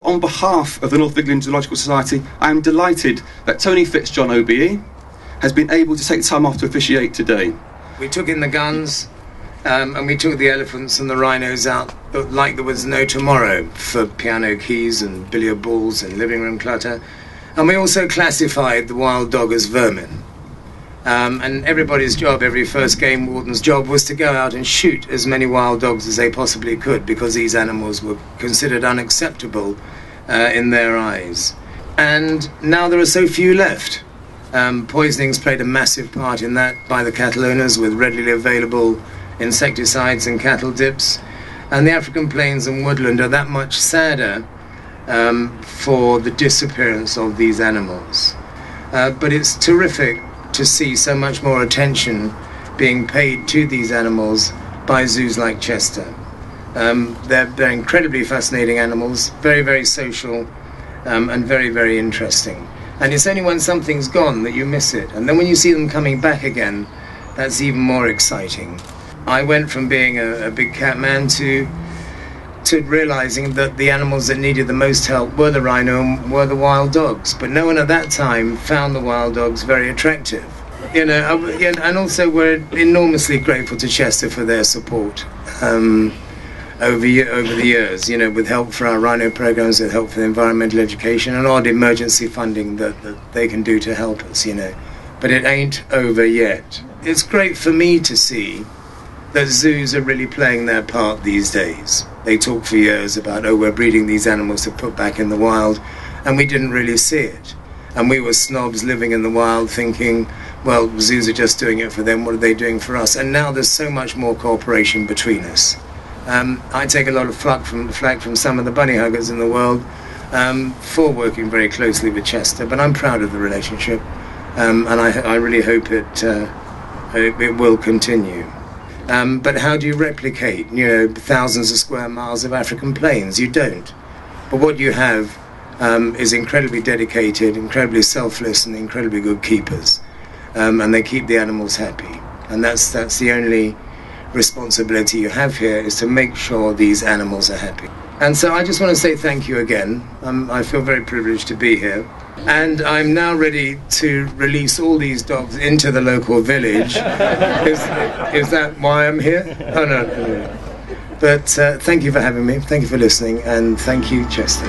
on behalf of the North of England Zoological Society, I am delighted that Tony Fitzjohn OBE has been able to take time off to officiate today. We took in the guns and we took the elephants and the rhinos out like there was no tomorrow for piano keys and billiard balls and living room clutter. And we also classified the wild dog as vermin. And everybody's job, every first game warden's job, was to go out and shoot as many wild dogs as they possibly could, because these animals were considered unacceptable in their eyes. And now there are so few left. Poisoning's played a massive part in that by the cattle owners, with readily available insecticides and cattle dips. And the African plains and woodland are that much sadder for the disappearance of these animals. But it's terrific to see so much more attention being paid to these animals by zoos like Chester. They're incredibly fascinating animals, very, very social, and very, very interesting. And it's only when something's gone that you miss it. And then when you see them coming back again, that's even more exciting. I went from being a big cat man to realizing that the animals that needed the most help were the rhino and were the wild dogs. But no one at that time found the wild dogs very attractive. And also we're enormously grateful to Chester for their support over the years, with help for our rhino programs, with help for the environmental education and odd emergency funding that they can do to help us, But it ain't over yet. It's great for me to see that zoos are really playing their part these days. They talk for years about, we're breeding these animals to put back in the wild, and we didn't really see it. And we were snobs living in the wild thinking, well, zoos are just doing it for them, what are they doing for us? And now there's so much more cooperation between us. I take a lot of flack from some of the bunny huggers in the world for working very closely with Chester, but I'm proud of the relationship, and I really hope it will continue. But how do you replicate, thousands of square miles of African plains? You don't. But what you have is incredibly dedicated, incredibly selfless, and incredibly good keepers. And they keep the animals happy. And that's the only responsibility you have here, is to make sure these animals are happy. And so I just want to say thank you again. I feel very privileged to be here. And I'm now ready to release all these dogs into the local village. Is that why I'm here? Oh, no. But thank you for having me. Thank you for listening. And thank you, Chester.